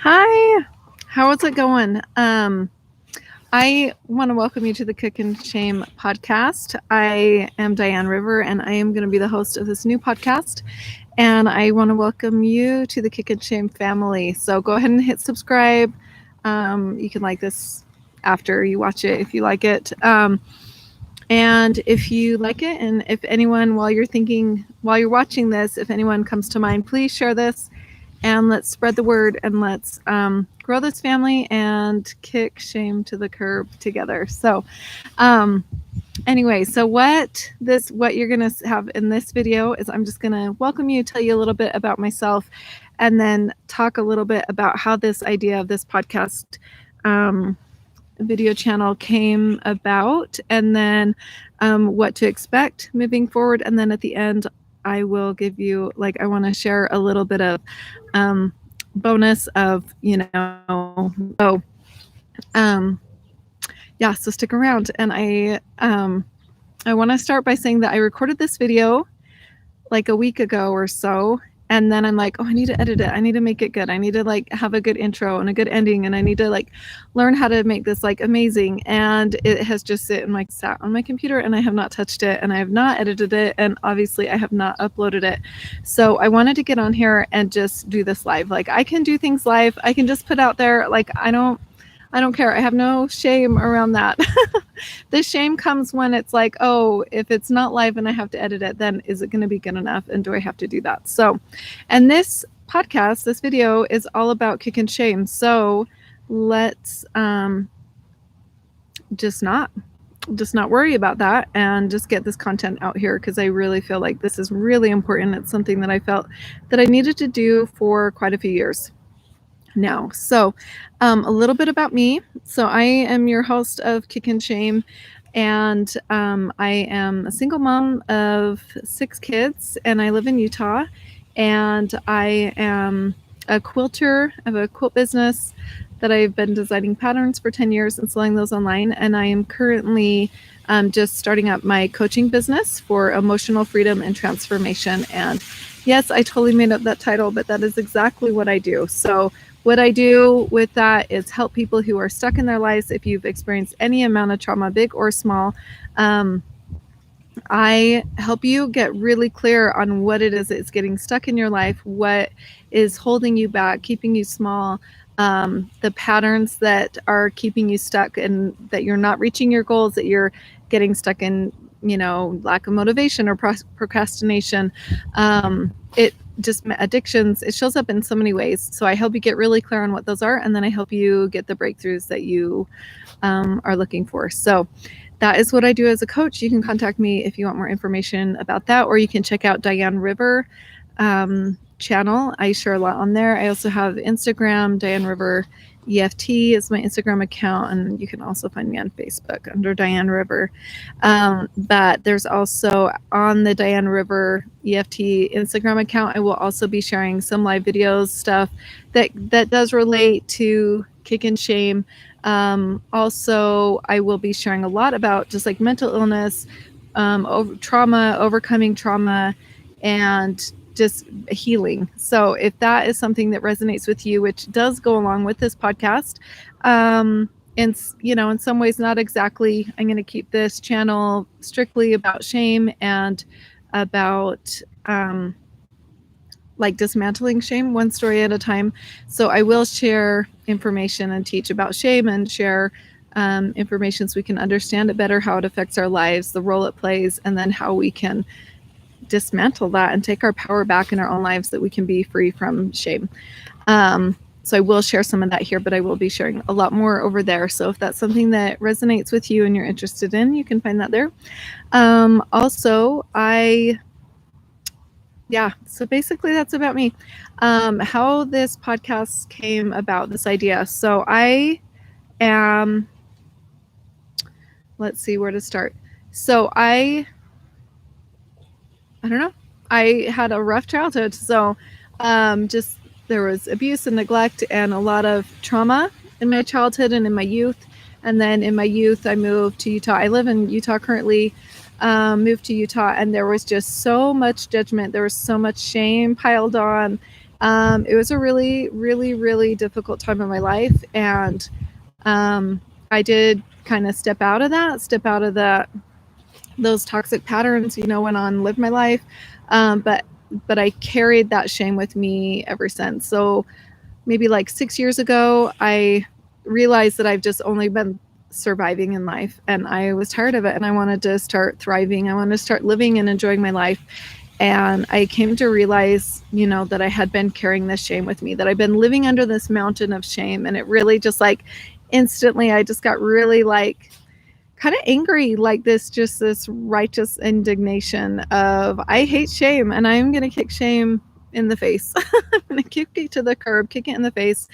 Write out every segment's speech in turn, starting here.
Hi, how is it going? I want to welcome you to the Kickin podcast. I am Diane River, and I am going to be the host of this new podcast. And I want to welcome you to the Kickin family. So go ahead and hit subscribe. You can like this after you watch it if you like it. And if you like it, and if anyone, while you're watching this, if anyone comes to mind, please share this. And let's spread the word, and let's grow this family and kick shame to the curb together. So anyway, so what you're going to have in this video is I'm just going to welcome you, tell you a little bit about myself, and then talk a little bit about how this idea of this podcast video channel came about, and then what to expect moving forward. And then at the end, I will give you, I want to share a little bit of bonus of, so so stick around. And I want to start by saying that I recorded this video like a week ago or so. And then I'm like, I need to edit it. I need to make it good. I need to have a good intro and a good ending. And I need to learn how to make this amazing. And it has just sat on my computer, and I have not touched it, and I have not edited it. And obviously I have not uploaded it. So I wanted to get on here and just do this live. I can do things live. I can just put out there. I don't care. I have no shame around that. The shame comes when it's if it's not live and I have to edit it, then is it going to be good enough? And do I have to do that? So, and this podcast, this video is all about kicking shame. So let's just not worry about that and just get this content out here, because I really feel like this is really important. It's something that I felt that I needed to do for quite a few years now. So a little bit about me. So I am your host of Kickin Shame, and I am a single mom of 6 kids, and I live in Utah, and I am a quilter. I have a quilt business that I've been designing patterns for 10 years and selling those online, and I am currently just starting up my coaching business for emotional freedom and transformation. And yes, I totally made up that title, but that is exactly what I do. So what I do with that is help people who are stuck in their lives. If you've experienced any amount of trauma, big or small, I help you get really clear on what it is that's getting stuck in your life, what is holding you back, keeping you small, the patterns that are keeping you stuck and that you're not reaching your goals, that you're getting stuck in, lack of motivation or procrastination. It just addictions. It shows up in so many ways. So I help you get really clear on what those are, and then I help you get the breakthroughs that you are looking for. So that is what I do as a coach. You can contact me if you want more information about that, or you can check out Diane River channel. I share a lot on there. I also have Instagram. Diane River EFT is my Instagram account, and you can also find me on Facebook under Diane River. But there's also on the Diane River EFT Instagram account, I will also be sharing some live videos, stuff that does relate to Kickin Shame. Also, I will be sharing a lot about just mental illness, trauma, overcoming trauma, and just healing. So if that is something that resonates with you, which does go along with this podcast, in some ways, not exactly, I'm going to keep this channel strictly about shame and about dismantling shame, one story at a time. So I will share information and teach about shame, and share information so we can understand it better, how it affects our lives, the role it plays, and then how we can dismantle that and take our power back in our own lives, that we can be free from shame. So I will share some of that here, but I will be sharing a lot more over there. So if that's something that resonates with you and you're interested in, you can find that there. Also, so basically that's about me. How this podcast came about, this idea. So I am, let's see where to start. So I don't know. I had a rough childhood. So there was abuse and neglect and a lot of trauma in my childhood and in my youth. And then in my youth, I moved to Utah. I live in Utah currently. Moved to Utah, and there was just so much judgment. There was so much shame piled on, It was a really, really, really difficult time in my life, and I did kind of step out of that those toxic patterns, went on, lived my life. But I carried that shame with me ever since. So maybe like 6 years ago, I realized that I've just only been surviving in life, and I was tired of it, and I wanted to start thriving. I wanted to start living and enjoying my life. And I came to realize, that I had been carrying this shame with me, that I've been living under this mountain of shame. And it really just like instantly, I just got really like kind of angry, like this righteous indignation of, I hate shame, and I'm going to kick shame in the face. I'm going to kick it to the curb, kick it in the face,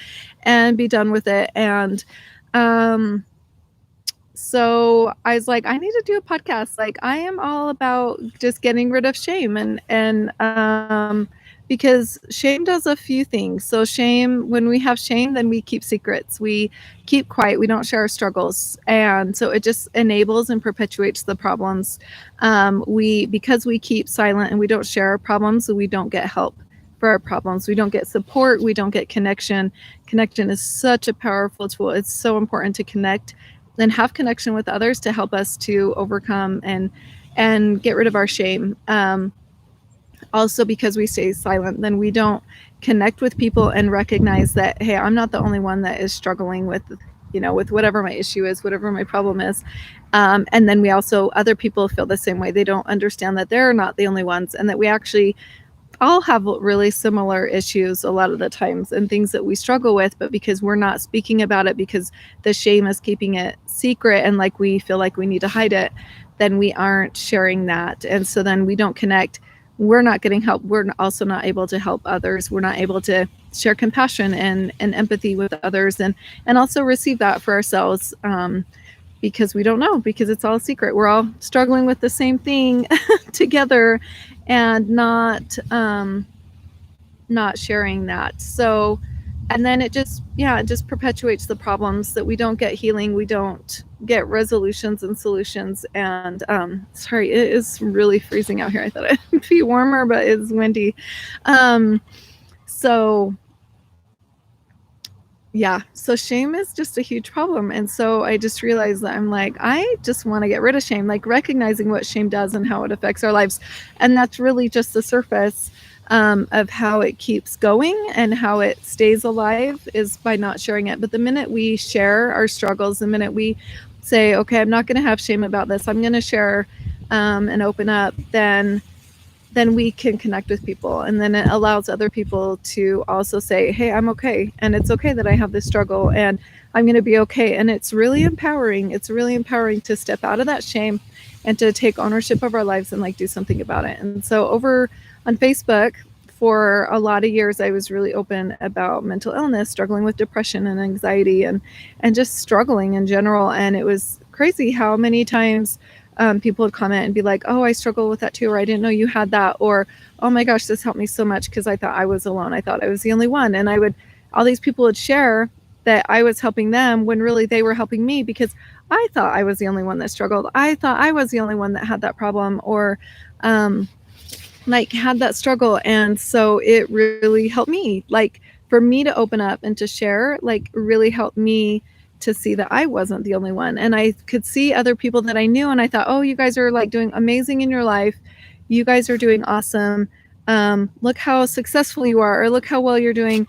and be done with it. And um so I was like, I need to do a podcast. Like, I am all about just getting rid of shame, and because shame does a few things. So shame, when we have shame, then we keep secrets. We keep quiet. We don't share our struggles, and so it just enables and perpetuates the problems. We Because we keep silent and we don't share our problems, we don't get help for our problems. We don't get support. We don't get connection. Connection is such a powerful tool. It's so important to connect and have connection with others to help us to overcome and get rid of our shame. Also, because we stay silent, then we don't connect with people and recognize that, hey, I'm not the only one that is struggling with, with whatever my issue is, whatever my problem is. And then we also, other people feel the same way. They don't understand that they're not the only ones, and that we actually all have really similar issues a lot of the times, and things that we struggle with, but because we're not speaking about it, because the shame is keeping it secret, and like we feel like we need to hide it, then we aren't sharing that. And so then we don't connect. We're not getting help. We're also not able to help others. We're not able to share compassion and empathy with others, and also receive that for ourselves. Because we don't know, because it's all a secret. We're all struggling with the same thing together, and not sharing that. So, and then it just perpetuates the problems, that we don't get healing, we don't get resolutions and solutions. And sorry, it is really freezing out here. I thought it'd be warmer, but it's windy. So yeah, so shame is just a huge problem. And so I just realized that I'm like, I just want to get rid of shame, like recognizing what shame does and how it affects our lives. And that's really just the surface of how it keeps going and how it stays alive, is by not sharing it. But the minute we share our struggles, the minute we say, okay, I'm not going to have shame about this, I'm going to share and open up, then we can connect with people. And then it allows other people to also say, hey, I'm okay. And it's okay that I have this struggle, and I'm going to be okay. And it's really empowering. It's really empowering to step out of that shame and to take ownership of our lives and like do something about it. And so over on Facebook, for a lot of years, I was really open about mental illness, struggling with depression and anxiety, and just struggling in general. And it was crazy how many times people would comment and be like, oh, I struggle with that too, or I didn't know you had that, or oh my gosh, this helped me so much, because I thought I was alone. I thought I was the only one. And all these people would share that I was helping them when really they were helping me, because I thought I was the only one that struggled. I thought I was the only one that had that problem, or like had that struggle. And so it really helped me, like for me to open up and to share, like really helped me to see that I wasn't the only one. And I could see other people that I knew, and I thought, oh, you guys are like doing amazing in your life. You guys are doing awesome. Look how successful you are, or look how well you're doing,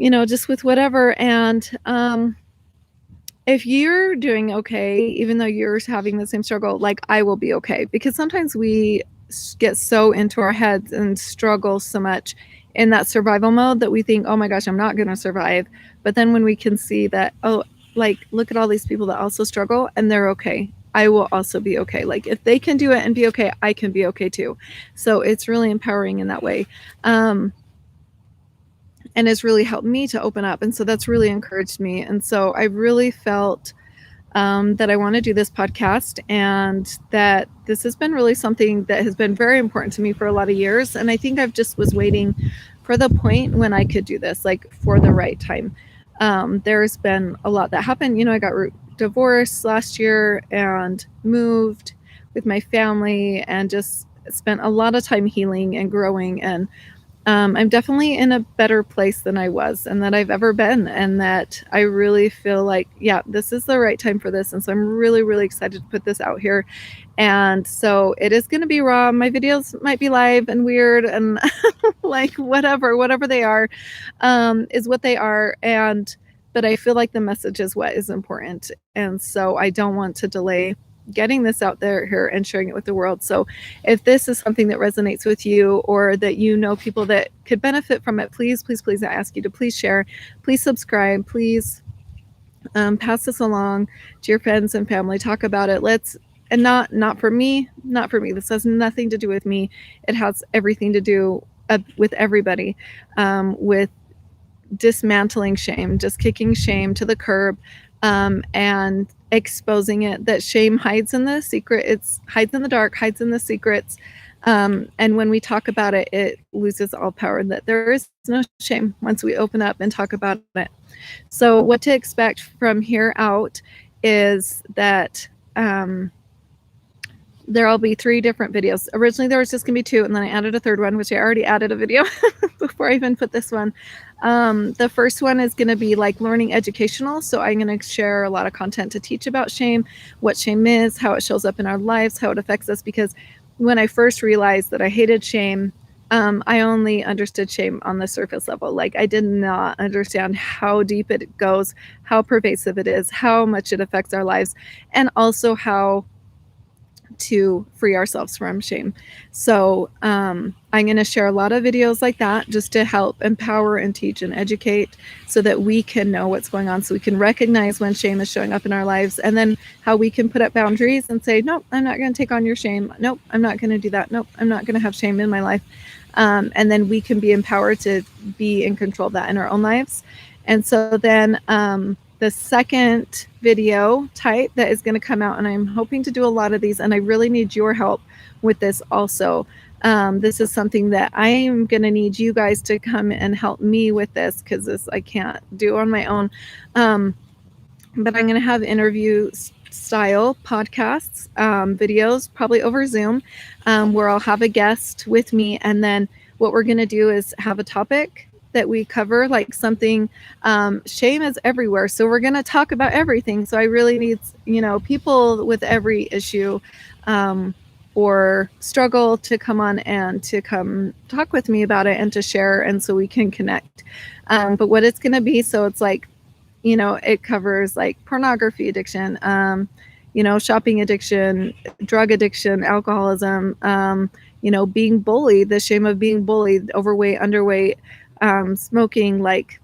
just with whatever. And if you're doing okay, even though you're having the same struggle, like I will be okay. Because sometimes we get so into our heads and struggle so much in that survival mode that we think, oh my gosh, I'm not going to survive. But then when we can see that, oh, like, look at all these people that also struggle and they're okay, I will also be okay. Like if they can do it and be okay, I can be okay too. So it's really empowering in that way. And it's really helped me to open up. And so that's really encouraged me. And so I really felt that I want to do this podcast, and that this has been really something that has been very important to me for a lot of years. And I think I've just was waiting for the point when I could do this, like for the right time. There's been a lot that happened. I got divorced last year and moved with my family, and just spent a lot of time healing and growing. And I'm definitely in a better place than I was and that I've ever been, and that I really feel like, yeah, this is the right time for this. And so I'm really, really excited to put this out here. And so it is going to be raw. My videos might be live and weird and like whatever they are, is what they are. But I feel like the message is what is important. And so I don't want to delay getting this out there here and sharing it with the world. So if this is something that resonates with you, or that you know people that could benefit from it, please, please, please, I ask you to please share, please subscribe, please pass this along to your friends and family. Talk about it. And not for me. This has nothing to do with me. It has everything to do with everybody, with dismantling shame, just kicking shame to the curb, and exposing it, that shame hides in the secret. It's hides in the dark, hides in the secrets. And when we talk about it, it loses all power, that there is no shame once we open up and talk about it. So what to expect from here out is that there'll be 3 different videos. Originally there was just gonna be 2, and then I added a 3rd one, which I already added a video before I even put this one. The first one is gonna be like learning educational. So I'm gonna share a lot of content to teach about shame, what shame is, how it shows up in our lives, how it affects us. Because when I first realized that I hated shame, I only understood shame on the surface level. Like, I did not understand how deep it goes, how pervasive it is, how much it affects our lives, and also how to free ourselves from shame. So I'm going to share a lot of videos like that, just to help empower and teach and educate, so that we can know what's going on, so we can recognize when shame is showing up in our lives, and then how we can put up boundaries and say, nope, I'm not going to take on your shame. Nope, I'm not going to do that. Nope, I'm not going to have shame in my life. And then we can be empowered to be in control of that in our own lives. And so then the second video type that is going to come out, and I'm hoping to do a lot of these, and I really need your help with this also. This is something that I am going to need you guys to come and help me with this, because this I can't do on my own. But I'm going to have interview style podcasts, videos, probably over Zoom, where I'll have a guest with me. And then what we're going to do is have a topic that we cover, like something, shame is everywhere. So we're going to talk about everything. So I really need, people with every issue, or struggle, to come on and to come talk with me about it and to share. And so we can connect. But what it's going to be, so it's like, it covers like pornography addiction, shopping addiction, drug addiction, alcoholism, being bullied, the shame of being bullied, overweight, underweight, smoking, like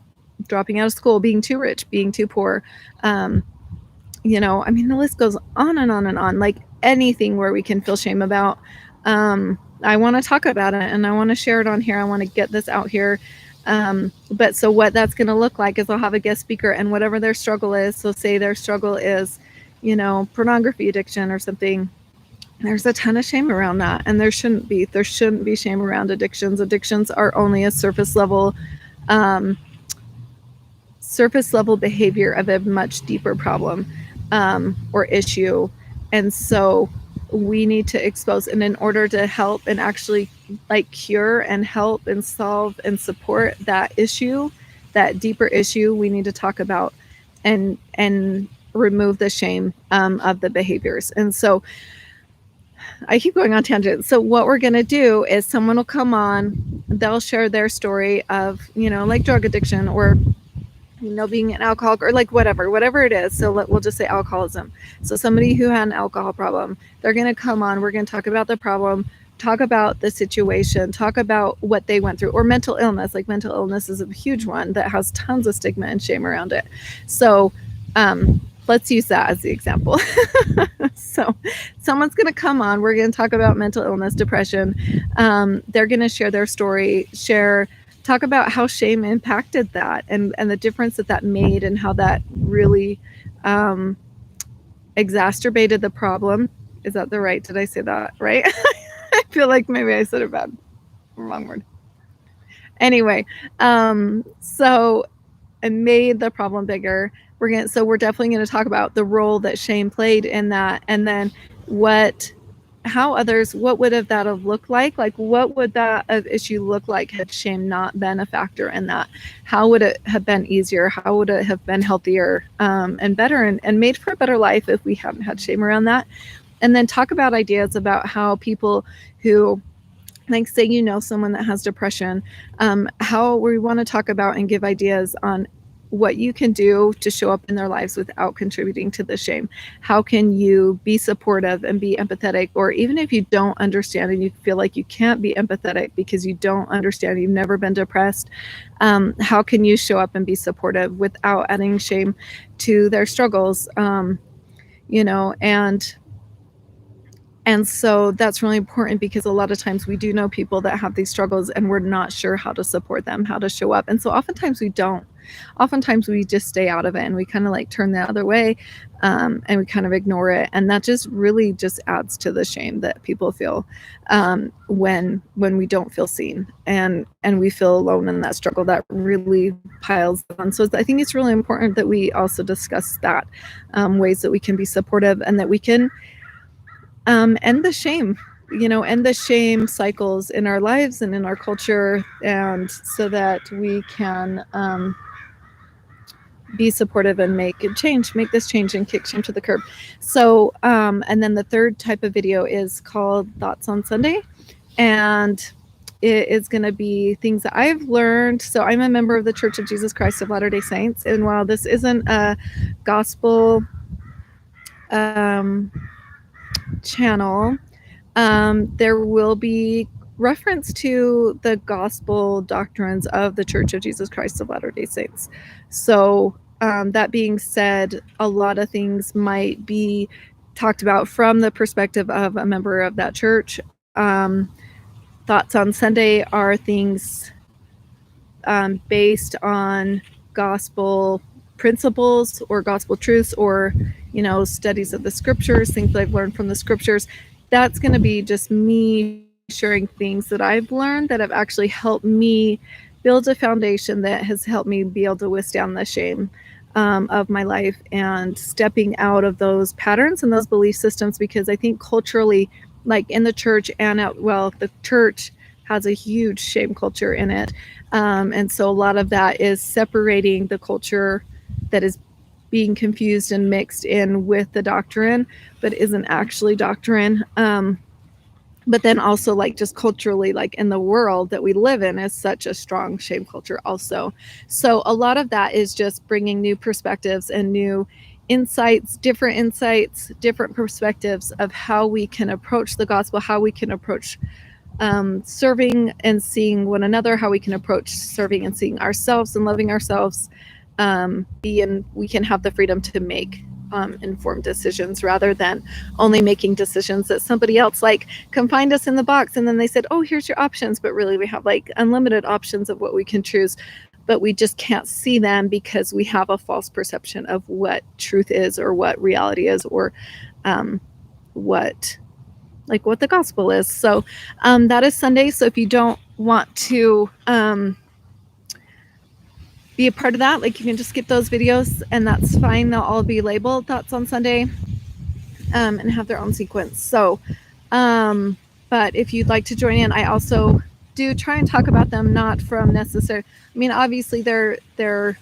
dropping out of school, being too rich, being too poor. The list goes on and on and on, like anything where we can feel shame about. I want to talk about it, and I want to share it on here. I want to get this out here. But so what that's going to look like is I'll have a guest speaker, and whatever their struggle is, so say their struggle is, pornography addiction or something, there's a ton of shame around that, and there shouldn't be shame around addictions. Addictions are only a surface level behavior of a much deeper problem, or issue. And so we need to expose, and in order to help and actually like cure and help and solve and support that issue, that deeper issue, we need to talk about and remove the shame of the behaviors. And so I keep going on tangents. So what we're going to do is someone will come on, they'll share their story of, like drug addiction, or being an alcoholic, or like whatever it is. So we'll just say alcoholism. So somebody who had an alcohol problem, they're going to come on, we're going to talk about the problem, talk about the situation, talk about what they went through, or mental illness. Like mental illness is a huge one that has tons of stigma and shame around it. So let's use that as the example. So someone's going to come on, we're going to talk about mental illness, depression. They're going to share their story, talk about how shame impacted that, and the difference that made, and how that really exacerbated the problem. Is that did I say that right? I feel like maybe I said it bad, wrong word. Anyway, so it made the problem bigger. We're definitely going to talk about the role that shame played in that, and then what how others, what would have that have looked like? Like, what would that issue look like had shame not been a factor in that? How would it have been easier? How would it have been healthier and better and made for a better life if we hadn't had shame around that? And then talk about ideas about how people who, like, say you know someone that has depression, how we want to talk about and give ideas on what you can do to show up in their lives without contributing to the shame. How can you be supportive and be empathetic? Or even if you don't understand and you feel like you can't be empathetic because you don't understand, you've never been depressed, how can you show up and be supportive without adding shame to their struggles? You know, and so that's really important because a lot of times we do know people that have these struggles and we're not sure how to support them, how to show up. And so oftentimes we don't. Oftentimes we just stay out of it and we kind of like turn the other way, and we kind of ignore it. And that just really just adds to the shame that people feel when we don't feel seen and we feel alone in that struggle. That really piles on. So I think it's really important that we also discuss that, ways that we can be supportive and that we can end the shame, end the shame cycles in our lives and in our culture, and so that we can be supportive and make this change and kick shame to the curb. So, and then the third type of video is called Thoughts on Sunday, and it is going to be things that I've learned. So I'm a member of the Church of Jesus Christ of Latter-day Saints, and while this isn't a gospel channel, there will be reference to the gospel doctrines of the Church of Jesus Christ of Latter-day Saints. So that being said, a lot of things might be talked about from the perspective of a member of that church. Thoughts on Sunday are things based on gospel principles or gospel truths, or studies of the scriptures, things I've learned from the scriptures. That's going to be just me sharing things that I've learned that have actually helped me build a foundation that has helped me be able to withstand the shame of my life and stepping out of those patterns and those belief systems, because I think culturally, like in the church and the church has a huge shame culture in it. And so a lot of that is separating the culture that is being confused and mixed in with the doctrine, but isn't actually doctrine. But then also, like, just culturally, like in the world that we live in, is such a strong shame culture also. So a lot of that is just bringing new perspectives and new insights, different perspectives of how we can approach the gospel, how we can approach serving and seeing one another, how we can approach serving and seeing ourselves and loving ourselves, we can have the freedom to make informed decisions rather than only making decisions that somebody else like confined us in the box, and then they said, oh, here's your options, but really we have like unlimited options of what we can choose, but we just can't see them because we have a false perception of what truth is or what reality is, or what the gospel is. So that is Sunday. So if you don't want to be a part of that, like, you can just skip those videos and that's fine. They'll all be labeled Thoughts on Sunday and have their own sequence. So but if you'd like to join in, I also do try and talk about them not from necessary, I mean, obviously they're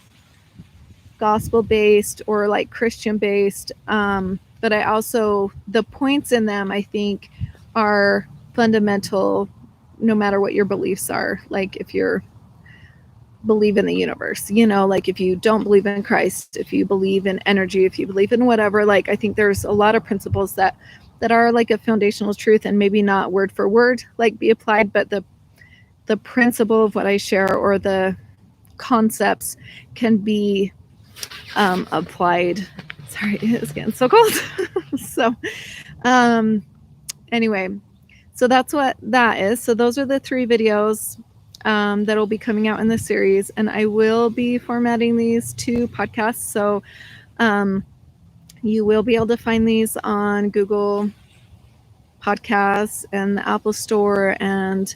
gospel based or like Christian based, but I also, the points in them I think are fundamental no matter what your beliefs are. Like if you're believe in the universe, like if you don't believe in Christ, if you believe in energy, if you believe in whatever, like I think there's a lot of principles that are like a foundational truth, and maybe not word for word like be applied, but the principle of what I share or the concepts can be applied. Sorry, it is getting so cold. So anyway, so that's what that is. So those are the 3 videos that will be coming out in the series, and I will be formatting these to podcasts. So you will be able to find these on Google Podcasts and the Apple Store and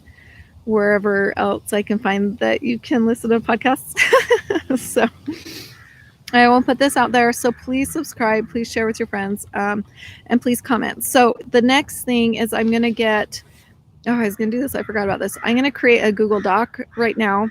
wherever else I can find that you can listen to podcasts. So I will put this out there. So please subscribe, please share with your friends, and please comment. So the next thing is I'm going to get, oh, I was going to do this. I forgot about this. I'm going to create a Google Doc right now.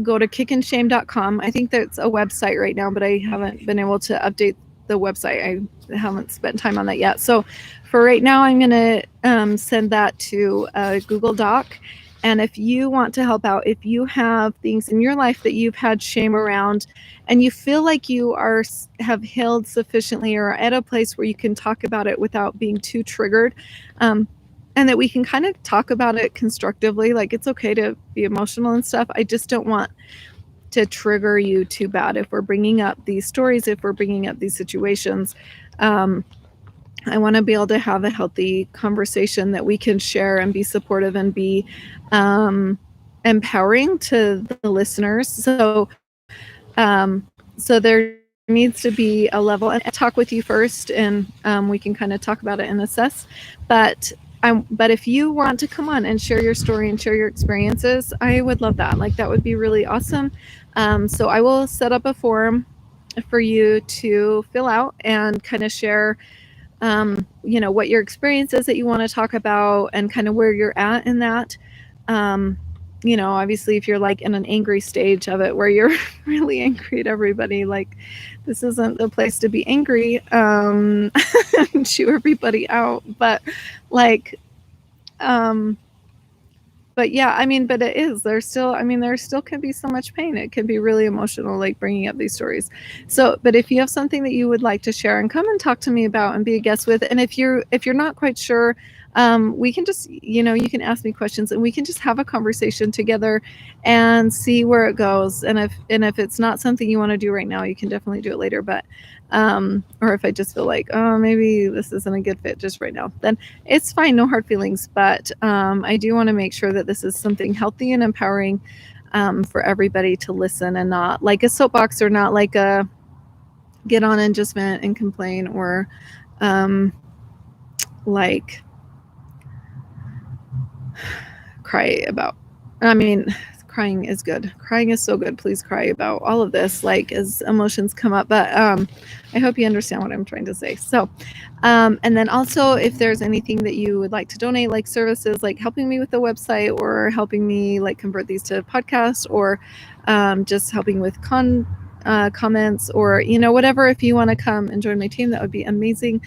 Go to kickinshame.com. I think that's a website right now, but I haven't been able to update the website. I haven't spent time on that yet. So for right now, I'm going to send that to a Google Doc. And if you want to help out, if you have things in your life that you've had shame around and you feel like you have healed sufficiently or are at a place where you can talk about it without being too triggered, and that we can kind of talk about it constructively, like it's okay to be emotional and stuff. I just don't want to trigger you too bad if we're bringing up these stories, if we're bringing up these situations. I want to be able to have a healthy conversation that we can share and be supportive and be empowering to the listeners. So there needs to be a level, and talk with you first, and we can kind of talk about it and assess. But if you want to come on and share your story and share your experiences, I would love that. Like, that would be really awesome. So I will set up a form for you to fill out and kind of share what your experience is that you want to talk about and kind of where you're at in that. Obviously, if you're like in an angry stage of it where you're really angry at everybody, like, this isn't the place to be angry, and chew everybody out. But like, but yeah, but it is, there still can be so much pain. It can be really emotional, like bringing up these stories. So, but if you have something that you would like to share and come and talk to me about and be a guest with, and if you're not quite sure, we can just, you can ask me questions and we can just have a conversation together and see where it goes. And if it's not something you want to do right now, you can definitely do it later. But or if I just feel like, oh, maybe this isn't a good fit just right now, then it's fine. No hard feelings. But I do want to make sure that this is something healthy and empowering for everybody to listen, and not like a soapbox, or not like a get on and just vent and complain, or like cry about. Crying is good. Crying is so good. Please cry about all of this, like, as emotions come up. But I hope you understand what I'm trying to say. So, and then also, if there's anything that you would like to donate, like services, like helping me with the website, or helping me like convert these to podcasts, or just helping with comments, or whatever. If you want to come and join my team, that would be amazing.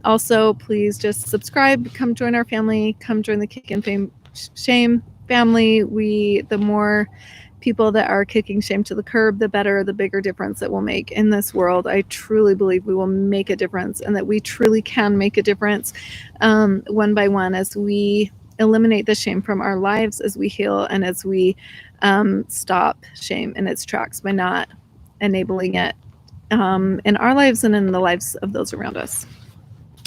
Also, please just subscribe. Come join our family. Come join the Kickin Shame family. The more people that are kicking shame to the curb, the better, the bigger difference it will make in this world. I truly believe we will make a difference, and that we truly can make a difference one by one, as we eliminate the shame from our lives, as we heal, and as we stop shame in its tracks by not enabling it in our lives and in the lives of those around us.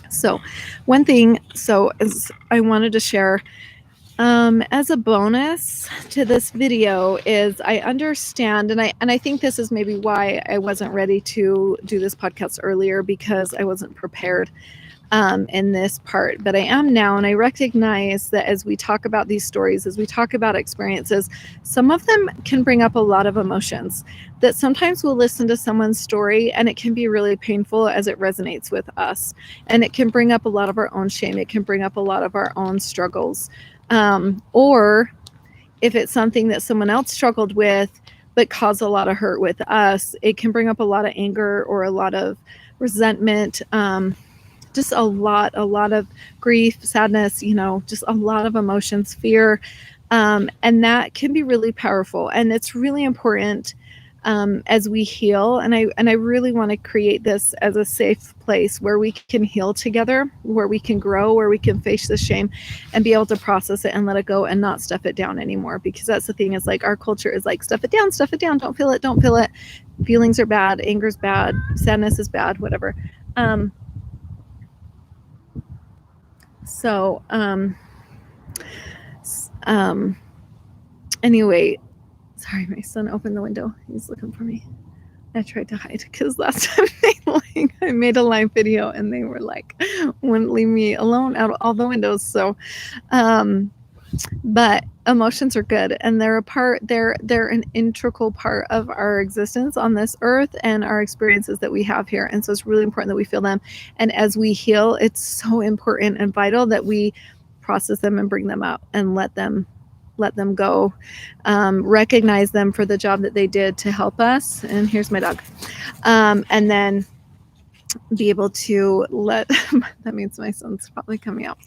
So one thing, as I wanted to share as a bonus to this video, is I understand, and I think this is maybe why I wasn't ready to do this podcast earlier, because I wasn't prepared in this part, but I am now. And I recognize that as we talk about these stories, as we talk about experiences, some of them can bring up a lot of emotions. That sometimes we'll listen to someone's story and it can be really painful as it resonates with us, and it can bring up a lot of our own shame. It can bring up a lot of our own struggles. Or if it's something that someone else struggled with but caused a lot of hurt with us, it can bring up a lot of anger or a lot of resentment, just a lot of grief, sadness, just a lot of emotions, fear. And that can be really powerful. And it's really important as we heal. And I really want to create this as a safe place where we can heal together, where we can grow, where we can face the shame and be able to process it and let it go and not stuff it down anymore. Because that's the thing, is like, our culture is like, stuff it down, don't feel it. Feelings are bad, anger's bad, sadness is bad, whatever. Anyway, sorry, my son opened the window. He's looking for me. I tried to hide because last time I made a live video and they were like, wouldn't leave me alone out all the windows. So, But emotions are good, and they're an integral part of our existence on this earth and our experiences that we have here. And so it's really important that we feel them. And as we heal, it's so important and vital that we process them and bring them out and let them go. Recognize them for the job that they did to help us. And here's my dog. And then be able to let that means my son's probably coming out.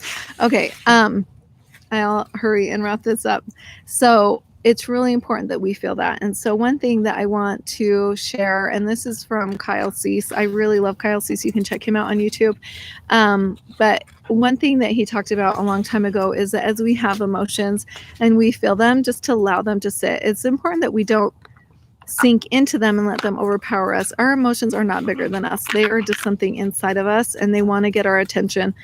Okay. I'll hurry and wrap this up. So it's really important that we feel that. And so one thing that I want to share, and this is from Kyle Cease. I really love Kyle Cease. You can check him out on YouTube. But one thing that he talked about a long time ago is that as we have emotions and we feel them, just to allow them to sit. It's important that we don't sink into them and let them overpower us. Our emotions are not bigger than us. They are just something inside of us, and they want to get our attention.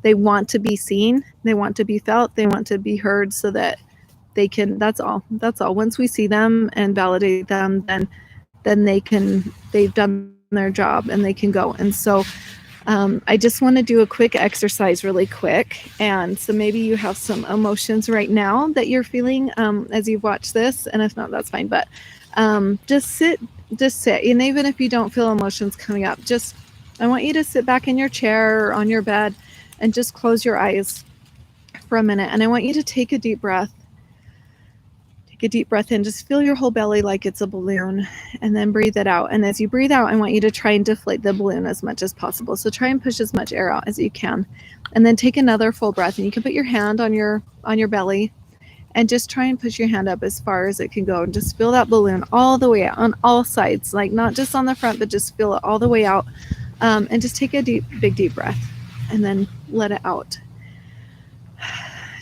They want to be seen. They want to be felt. They want to be heard so that they can, that's all. Once we see them and validate them, then they've done their job and they can go. And so I just want to do a quick exercise really quick. And so maybe you have some emotions right now that you're feeling as you've watched this. And if not, that's fine. But just sit. And even if you don't feel emotions coming up, I want you to sit back in your chair or on your bed and just close your eyes for a minute. And I want you to take a deep breath. Take a deep breath in. Just fill your whole belly like it's a balloon, and then breathe it out. And as you breathe out, I want you to try and deflate the balloon as much as possible. So try and push as much air out as you can. And then take another full breath. And you can put your hand on your belly and just try and push your hand up as far as it can go. And just fill that balloon all the way out on all sides, like not just on the front, but just fill it all the way out. And just take a big deep breath and then let it out.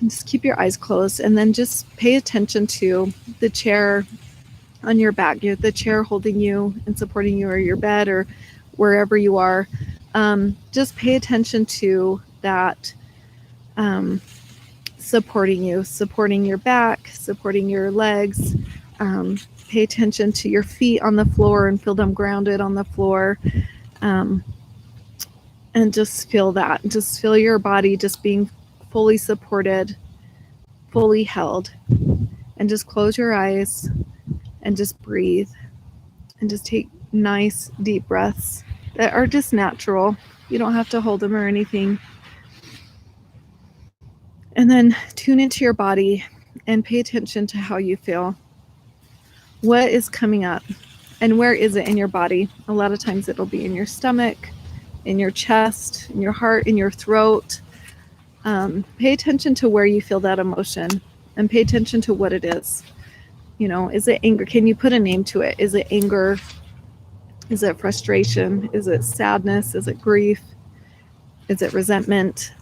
And just keep your eyes closed, and then just pay attention to the chair on your back, the chair holding you and supporting you, or your bed, or wherever you are. Just pay attention to that supporting you, supporting your back, supporting your legs. Pay attention to your feet on the floor and feel them grounded on the floor. And just feel that. Just feel your body just being fully supported, fully held. And just close your eyes and just breathe. And just take nice deep breaths that are just natural. You don't have to hold them or anything. And then tune into your body and pay attention to how you feel. What is coming up? And where is it in your body? A lot of times it'll be in your stomach, in your chest, in your heart, in your throat. Pay attention to where you feel that emotion, and pay attention to what it is. Is it anger? Can you put a name to it? Is it anger? Is it frustration? Is it sadness? Is it grief? Is it resentment?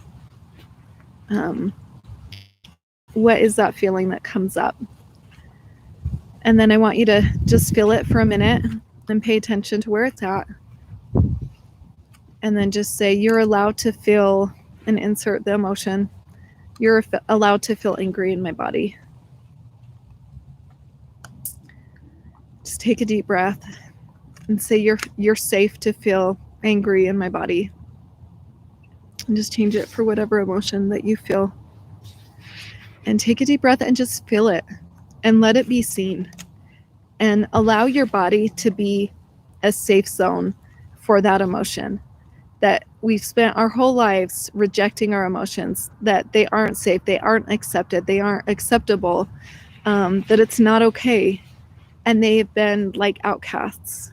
What is that feeling that comes up? And then I want you to just feel it for a minute and pay attention to where it's at. And then just say, you're allowed to feel, and insert the emotion. You're allowed to feel angry in my body. Just take a deep breath and say, you're safe to feel angry in my body. And just change it for whatever emotion that you feel. And take a deep breath and just feel it and let it be seen. And allow your body to be a safe zone for that emotion. That we've spent our whole lives rejecting our emotions, that they aren't safe, they aren't accepted, they aren't acceptable, that it's not okay, and they've been like outcasts.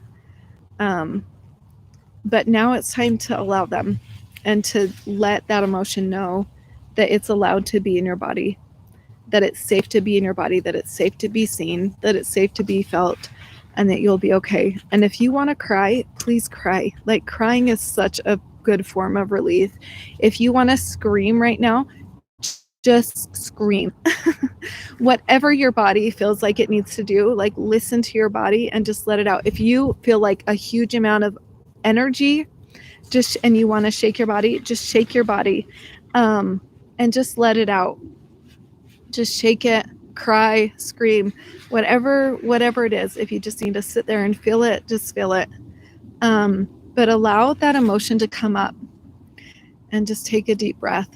But now it's time to allow them and to let that emotion know that it's allowed to be in your body, that it's safe to be in your body, that it's safe to be seen, that it's safe to be felt, and that you'll be okay. And if you want to cry, please cry. Like, crying is such a good form of relief. If you want to scream right now, just scream. Whatever your body feels like it needs to do, like, listen to your body and just let it out. If you feel like a huge amount of energy, and you want to shake your body, just shake your body, and just let it out. Just shake it, cry, scream, whatever it is. If you just need to sit there and feel it, just feel it. But allow that emotion to come up, and just take a deep breath.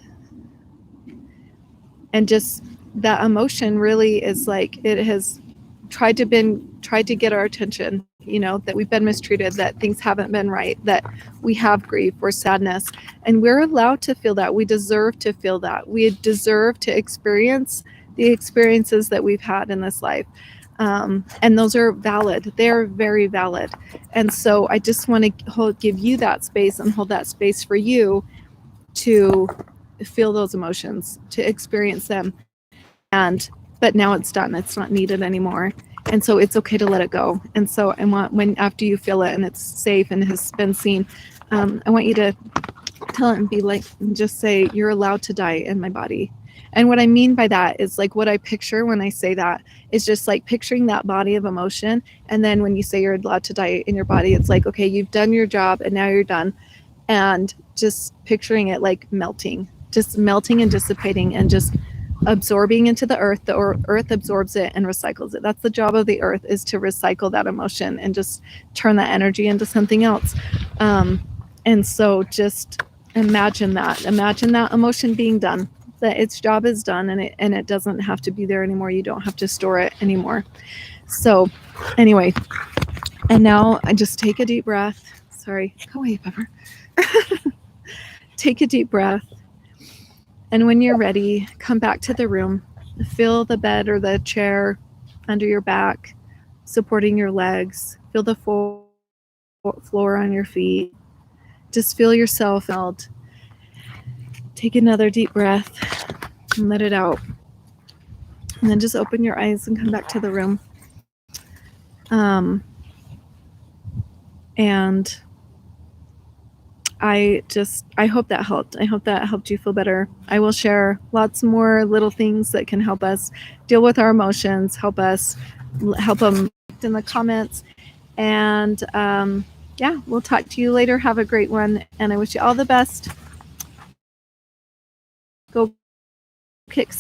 and just that emotion really is like it has tried to get our attention, that we've been mistreated, that things haven't been right, that we have grief or sadness, and we're allowed to feel that. We deserve to feel that. We deserve to experience the experiences that we've had in this life. And those are valid. They're very valid. And so I just want to give you that space and hold that space for you to feel those emotions, to experience them. But now it's done. It's not needed anymore. And so it's okay to let it go. And so I want, when after you feel it and it's safe and has been seen, I want you to tell it and be like, just say, you're allowed to die in my body. And what I mean by that is like what I picture when I say that is just like picturing that body of emotion. And then when you say you're allowed to die in your body, it's like, okay, you've done your job and now you're done. And just picturing it like melting and dissipating and just absorbing into the earth. The earth absorbs it and recycles it. That's the job of the earth, is to recycle that emotion and just turn that energy into something else. And so just imagine that emotion being done, that its job is done, and it doesn't have to be there anymore. You don't have to store it anymore. So anyway, and now I just take a deep breath. Sorry, go away, Pepper. Take a deep breath. And when you're ready, come back to the room. Feel the bed or the chair under your back, supporting your legs. Feel the floor on your feet. Just feel yourself held. Take another deep breath and let it out. And then just open your eyes and come back to the room. And I hope that helped. I hope that helped you feel better. I will share lots more little things that can help us deal with our emotions, help them in the comments. And yeah, we'll talk to you later. Have a great one. And I wish you all the best. Go kick